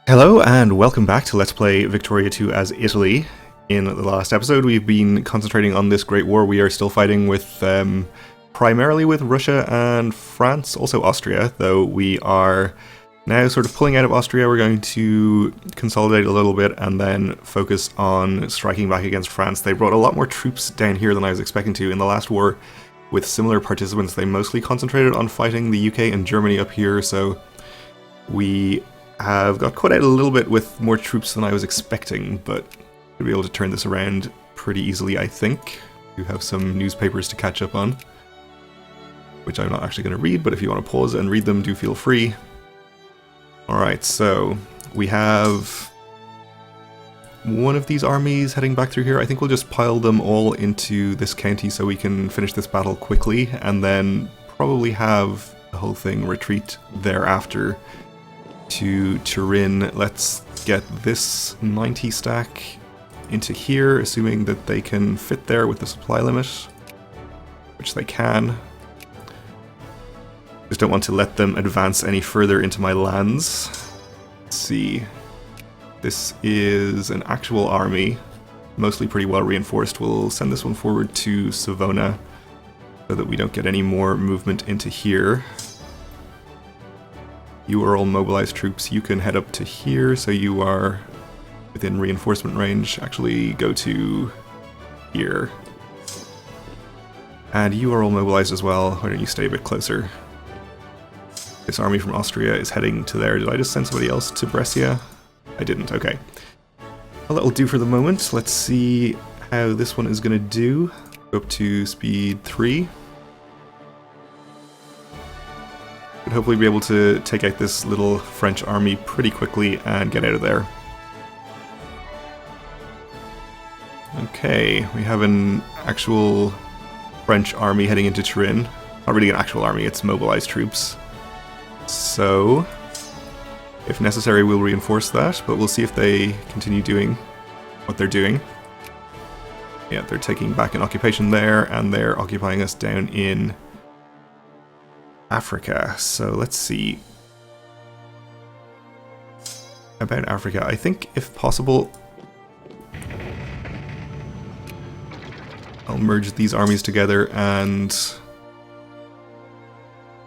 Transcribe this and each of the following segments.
Hello and welcome back to Let's Play Victoria 2 as Italy. In the last episode we've been concentrating on this great war. We are still fighting with, primarily with Russia and France, also Austria, though we are now sort of pulling out of Austria. We're going to consolidate a little bit and then focus on striking back against France. They brought a lot more troops down here than I was expecting to. In the last war with similar participants, they mostly concentrated on fighting the UK and Germany up here, so we have got caught out a little bit with more troops than I was expecting, but we'll be able to turn this around pretty easily, I think. We have some newspapers to catch up on, which I'm not actually going to read, but if you want to pause and read them, do feel free. Alright, so we have one of these armies heading back through here. I think we'll just pile them all into this county so we can finish this battle quickly, and then probably have the whole thing retreat thereafter to Turin. Let's get this 90 stack into here, assuming that they can fit there with the supply limit, which they can. Just don't want to let them advance any further into my lands. Let's see. This is an actual army, mostly pretty well reinforced. We'll send this one forward to Savona so that we don't get any more movement into here. You are all mobilized troops. You can head up to here, so you are within reinforcement range. Actually, go to here. And you are all mobilized as well. Why don't you stay a bit closer? This army from Austria is heading to there. Did I just send somebody else to Brescia? I didn't, okay. Well, that'll do for the moment. Let's see how this one is going to do. Go up to speed 3. Should hopefully be able to take out this little French army pretty quickly and get out of there. Okay, we have an actual French army heading into Turin. Not really an actual army, it's mobilized troops. So, if necessary, we'll reinforce that, but we'll see if they continue doing what they're doing. Yeah, they're taking back an occupation there, and they're occupying us down in Africa. So let's see. About Africa, I think if possible, I'll merge these armies together and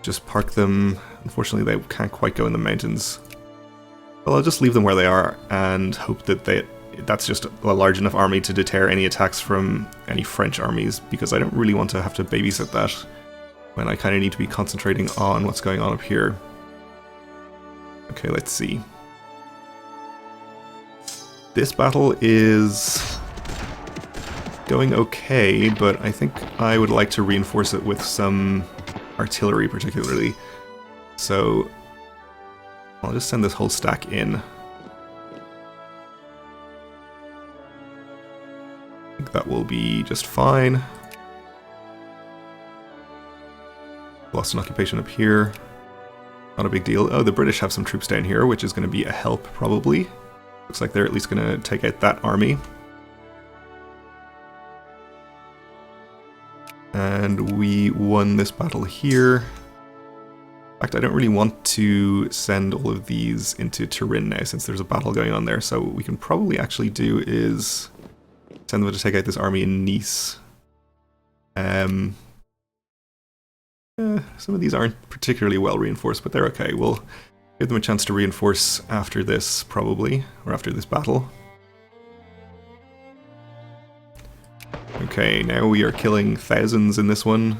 just park them. Unfortunately, they can't quite go in the mountains. Well, I'll just leave them where they are and hope that that's just a large enough army to deter any attacks from any French armies, because I don't really want to have to babysit that when I kind of need to be concentrating on what's going on up here. Okay, let's see. This battle is going okay, but I think I would like to reinforce it with some artillery particularly. So I'll just send this whole stack in. I think that will be just fine. Lost an occupation up here. Not a big deal. Oh, the British have some troops down here, which is going to be a help, probably. Looks like they're at least going to take out that army. And we won this battle here. In fact, I don't really want to send all of these into Turin now, since there's a battle going on there. So what we can probably actually do is send them to take out this army in Nice. Some of these aren't particularly well reinforced, but they're okay. We'll give them a chance to reinforce after this, probably, or after this battle. Okay, now we are killing thousands in this one,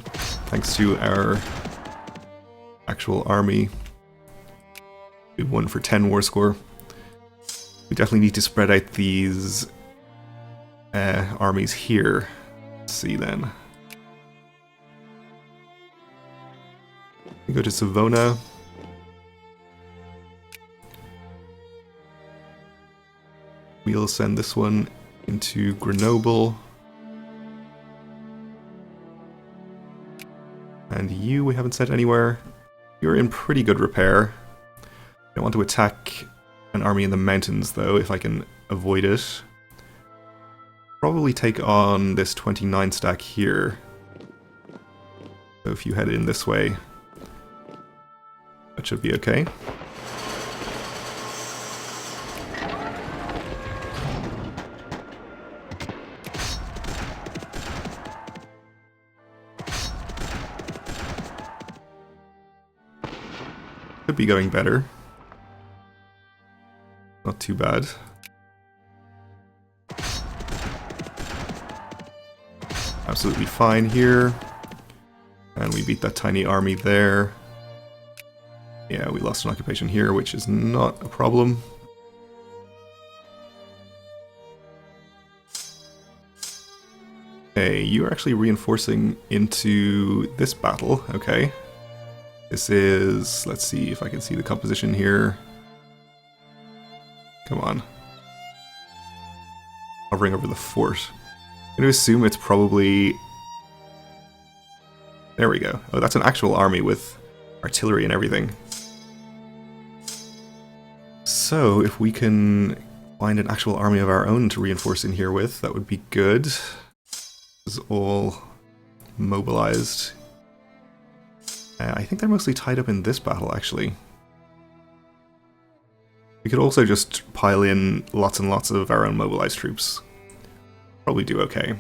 thanks to our actual army. We won for 10 war score. We definitely need to spread out these armies here. Let's see then. We go to Savona. We'll send this one into Grenoble. And you, we haven't sent anywhere. You're in pretty good repair. I want to attack an army in the mountains, though, if I can avoid it. Probably take on this 29 stack here. So if you head in this way, that should be okay. Could be going better. Not too bad. Absolutely fine here. And we beat that tiny army there. Yeah, we lost an occupation here, which is not a problem. Okay, you're actually reinforcing into this battle, okay. This is, let's see if I can see the composition here. Come on. Hovering over the fort. I'm going to assume it's probably... There we go. Oh, that's an actual army with artillery and everything. So, if we can find an actual army of our own to reinforce in here with, that would be good. This is all mobilized. I think they're mostly tied up in this battle, actually. We could also just pile in lots and lots of our own mobilized troops. Probably do okay.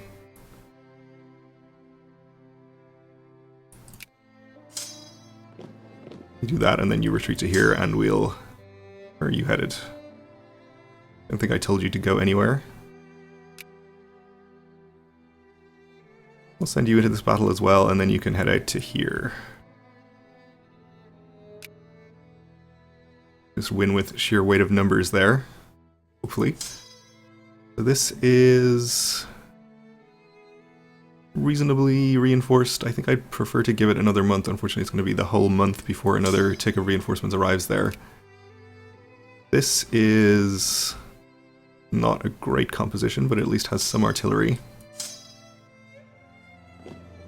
You do that, and then you retreat to here, and we'll... Where are you headed? I don't think I told you to go anywhere. We'll send you into this battle as well, and then you can head out to here. Just win with sheer weight of numbers there, hopefully. So this is reasonably reinforced. I think I'd prefer to give it another month. Unfortunately, it's going to be the whole month before another tick of reinforcements arrives there. This is not a great composition, but at least has some artillery.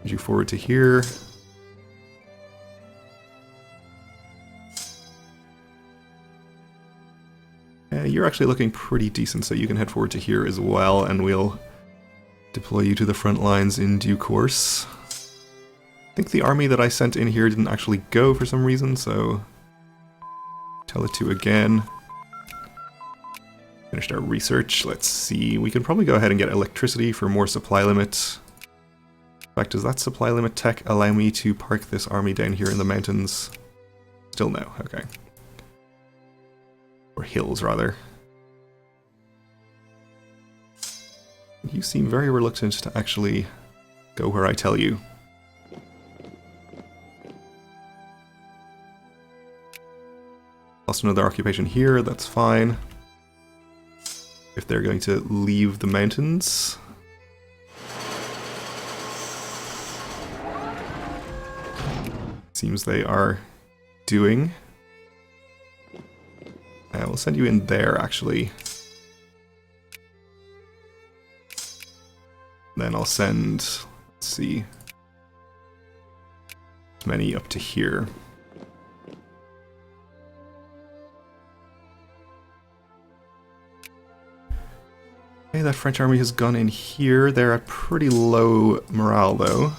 You forward to here. You're actually looking pretty decent, so you can head forward to here as well, and we'll deploy you to the front lines in due course. I think the army that I sent in here didn't actually go for some reason, so tell it to again. Finished our research. Let's see. We can probably go ahead and get electricity for more supply limit. In fact, does that supply limit tech allow me to park this army down here in the mountains? Still no. Okay. Or hills, rather. You seem very reluctant to actually go where I tell you. Lost another occupation here, that's fine. If they're going to leave the mountains. Seems they are doing. We'll send you in there, actually. Then I'll send, let's see, as many up to here. Okay, that French army has gone in here. They're at pretty low morale, though.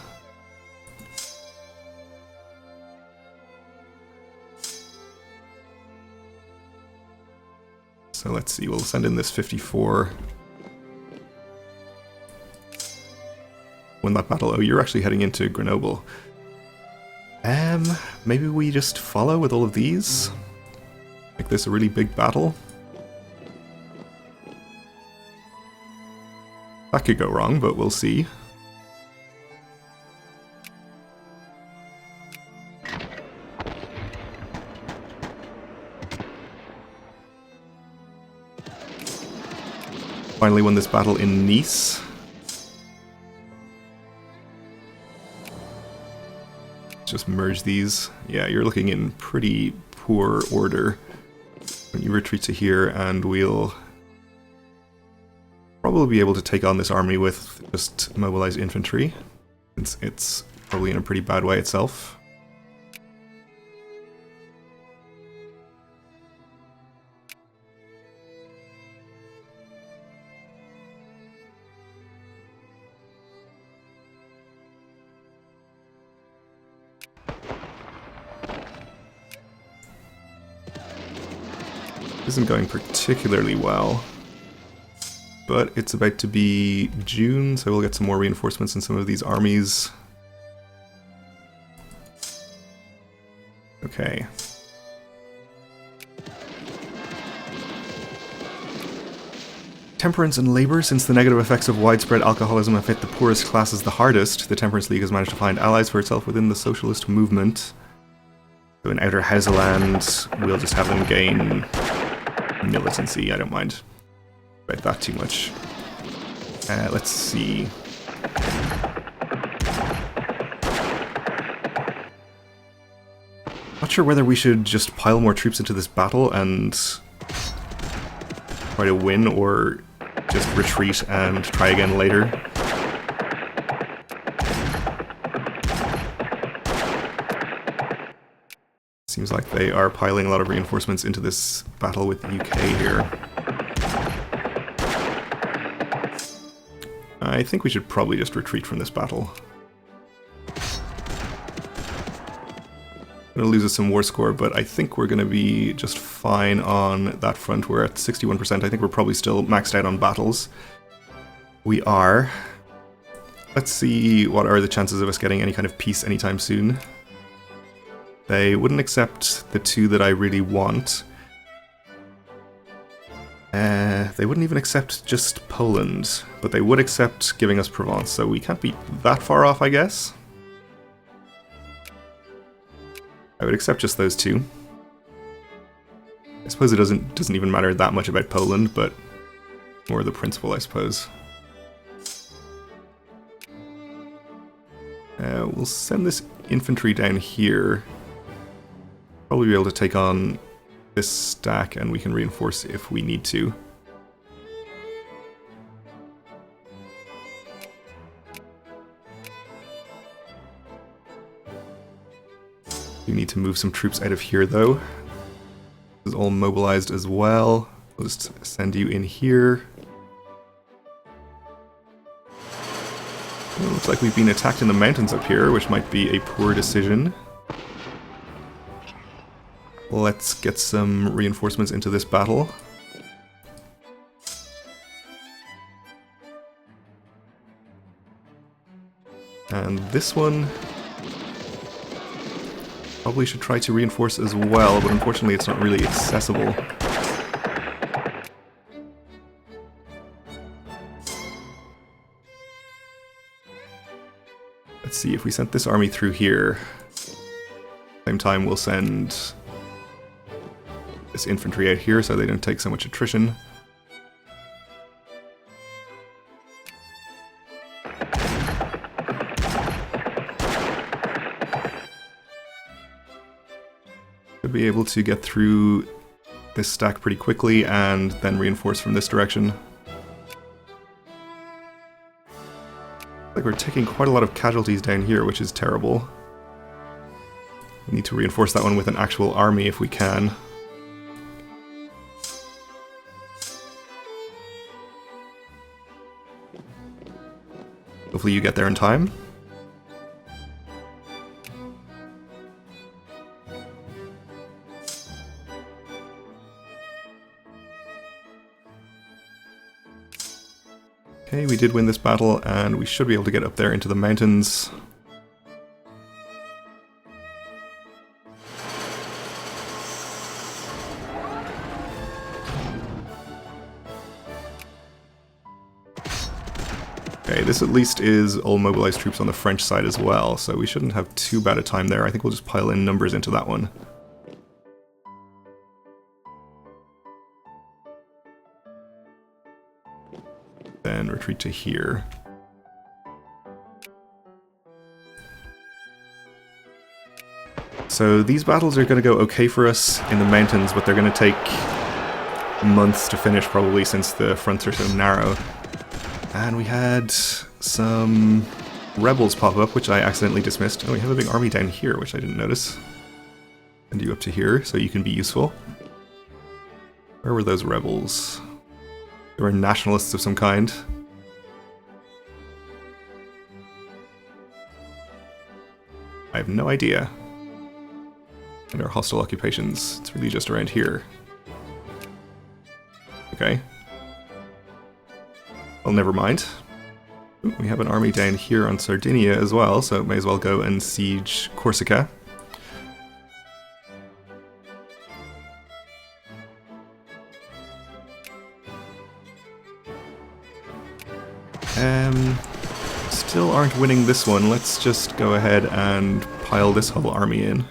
So let's see, we'll send in this 54. Win that battle. Oh, you're actually heading into Grenoble. Maybe we just follow with all of these? Make this a really big battle? That could go wrong, but we'll see. Finally won this battle in Nice. Just merge these. Yeah, you're looking in pretty poor order. When you retreat to here, and we'll probably be able to take on this army with just mobilized infantry, since it's probably in a pretty bad way itself. Isn't going particularly well, but it's about to be June, so we'll get some more reinforcements in some of these armies. Okay. Temperance and labor. Since the negative effects of widespread alcoholism have hit the poorest classes the hardest, the Temperance League has managed to find allies for itself within the socialist movement. So in Outer Houseland, we'll just have them gain militancy. I don't mind about that too much. Let's see. Not sure whether we should just pile more troops into this battle and try to win, or just retreat and try again later. Seems like they are piling a lot of reinforcements into this battle with the UK here. I think we should probably just retreat from this battle. Gonna lose us some war score, but I think we're gonna be just fine on that front. We're at 61%. I think we're probably still maxed out on battles. We are. Let's see what are the chances of us getting any kind of peace anytime soon. They wouldn't accept the two that I really want. They wouldn't even accept just Poland, but they would accept giving us Provence, so we can't be that far off, I guess. I would accept just those two. I suppose it doesn't even matter that much about Poland, but more the principle, I suppose. We'll send this infantry down here. Probably be able to take on this stack, and we can reinforce if we need to. We need to move some troops out of here, though. This is all mobilized as well. We'll just send you in here. It looks like we've been attacked in the mountains up here, which might be a poor decision. Let's get some reinforcements into this battle. And this one probably should try to reinforce as well, but unfortunately it's not really accessible. Let's see, if we sent this army through here, same time we'll send this infantry out here so they don't take so much attrition. Should be able to get through this stack pretty quickly and then reinforce from this direction. Like we're taking quite a lot of casualties down here, which is terrible. We need to reinforce that one with an actual army if we can. Hopefully you get there in time. Okay, we did win this battle, and we should be able to get up there into the mountains. Okay, this at least is all mobilized troops on the French side as well, so we shouldn't have too bad a time there. I think we'll just pile in numbers into that one. Then retreat to here. So these battles are going to go okay for us in the mountains, but they're going to take months to finish probably, since the fronts are so narrow. And we had some rebels pop up, which I accidentally dismissed. Oh, we have a big army down here, which I didn't notice. Send you up to here so you can be useful. Where were those rebels? They were nationalists of some kind. I have no idea. And our hostile occupations, it's really just around here. Okay. Well, never mind. Ooh, we have an army down here on Sardinia as well, so may as well go and siege Corsica. Still aren't winning this one. Let's just go ahead and pile this whole army in.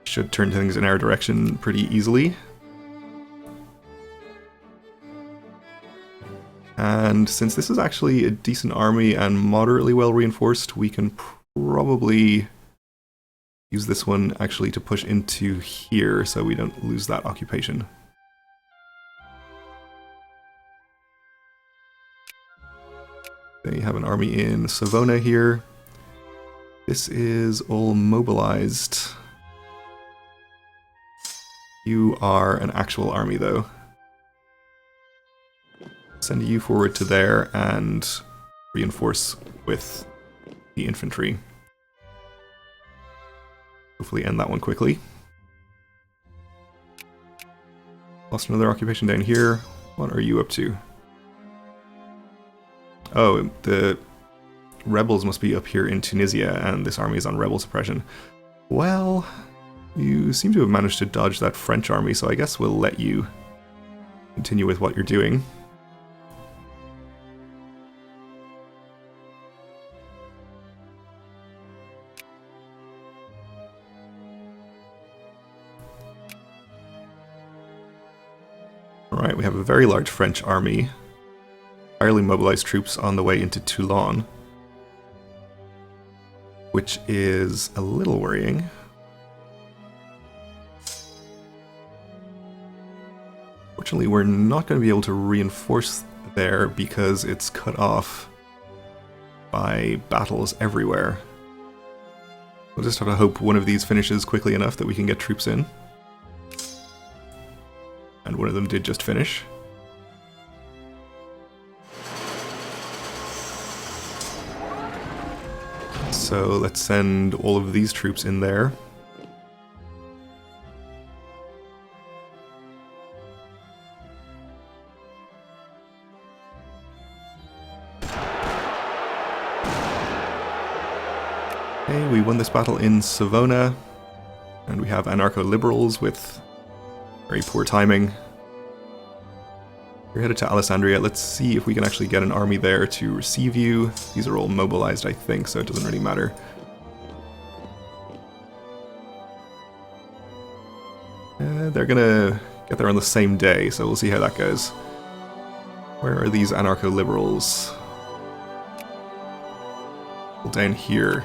Should turn things in our direction pretty easily. And since this is actually a decent army and moderately well reinforced, we can probably use this one actually to push into here so we don't lose that occupation. They have an army in Savona here. This is all mobilized. You are an actual army though. Send you forward to there and reinforce with the infantry. Hopefully end that one quickly. Lost another occupation down here. What are you up to? Oh, the rebels must be up here in Tunisia, and this army is on rebel suppression. Well, you seem to have managed to dodge that French army, so I guess we'll let you continue with what you're doing. Alright, we have a very large French army. Entirely mobilized troops on the way into Toulon, which is a little worrying. Fortunately, we're not going to be able to reinforce there because it's cut off by battles everywhere. We'll just have to hope one of these finishes quickly enough that we can get troops in. And one of them did just finish. So let's send all of these troops in there. Okay, we won this battle in Savona, and we have anarcho-liberals with very poor timing. You're headed to Alessandria. Let's see if we can actually get an army there to receive you. These are all mobilized, I think, so it doesn't really matter. They're gonna get there on the same day, so we'll see how that goes. Where are these anarcho-liberals? Well, down here.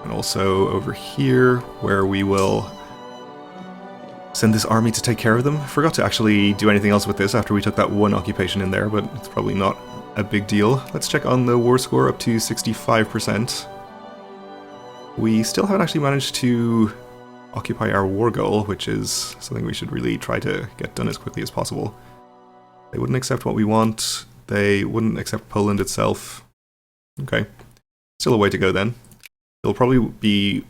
And also over here, where we will send this army to take care of them. Forgot to actually do anything else with this after we took that one occupation in there, but it's probably not a big deal. Let's check on the war score, up to 65%. We still haven't actually managed to occupy our war goal, which is something we should really try to get done as quickly as possible. They wouldn't accept what we want. They wouldn't accept Poland itself. Okay. Still a way to go then. It'll probably be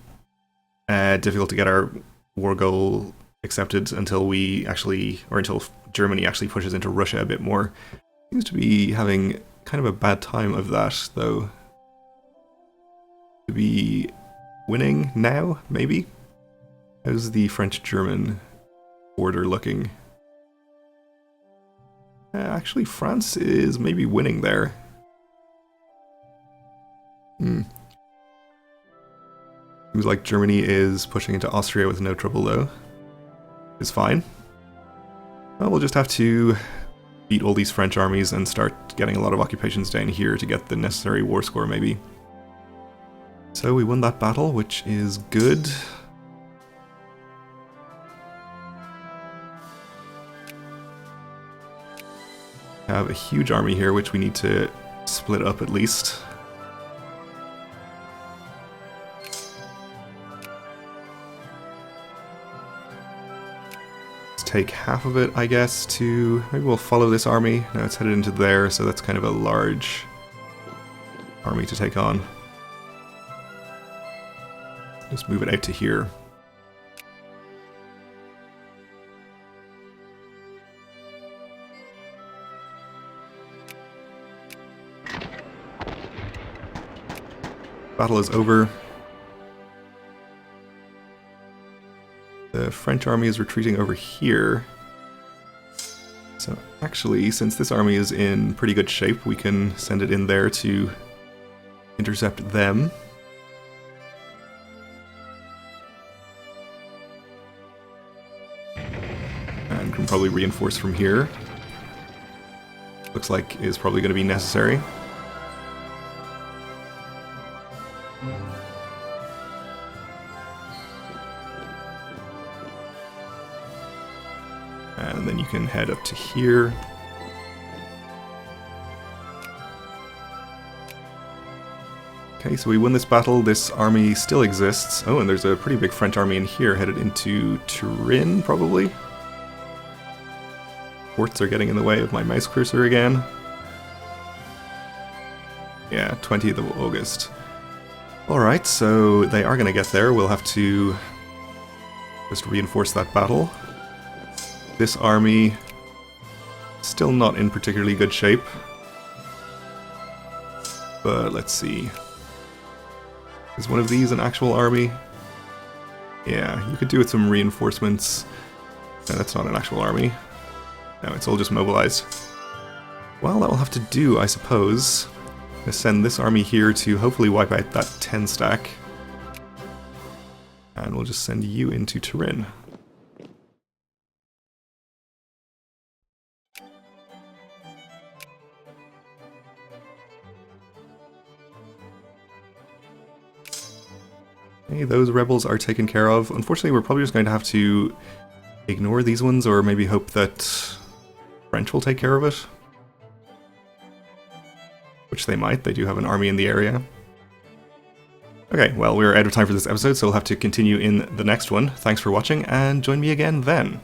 difficult to get our war goal accepted until we actually, or until Germany actually pushes into Russia a bit more. Seems to be having kind of a bad time of that, though. To be winning now, maybe? How's the French-German border looking? Actually, France is maybe winning there. Seems like Germany is pushing into Austria with no trouble, though. It's fine. Well, we'll just have to beat all these French armies and start getting a lot of occupations down here to get the necessary war score, maybe. So we won that battle, which is good. We have a huge army here, which we need to split up at least. Take half of it, I guess, to... Maybe we'll follow this army. No, it's headed into there, so that's kind of a large army to take on. Just move it out to here. Battle is over. The French army is retreating over here. So actually, since this army is in pretty good shape, we can send it in there to intercept them. And can probably reinforce from here. Looks like is probably going to be necessary. And then you can head up to here. Okay, so we win this battle. This army still exists. Oh, and there's a pretty big French army in here headed into Turin, probably. Forts are getting in the way of my mouse cursor again. Yeah, 20th of August. Alright, so they are going to get there. We'll have to just reinforce that battle. This army, still not in particularly good shape. But let's see. Is one of these an actual army? Yeah, you could do with some reinforcements. No, that's not an actual army. No, it's all just mobilized. Well, that will have to do, I suppose. I'm going to send this army here to hopefully wipe out that 10 stack. And we'll just send you into Turin. Okay, those rebels are taken care of. Unfortunately, we're probably just going to have to ignore these ones, or maybe hope that French will take care of it. Which they might, they do have an army in the area. Okay, well, we're out of time for this episode, so we'll have to continue in the next one. Thanks for watching, and join me again then.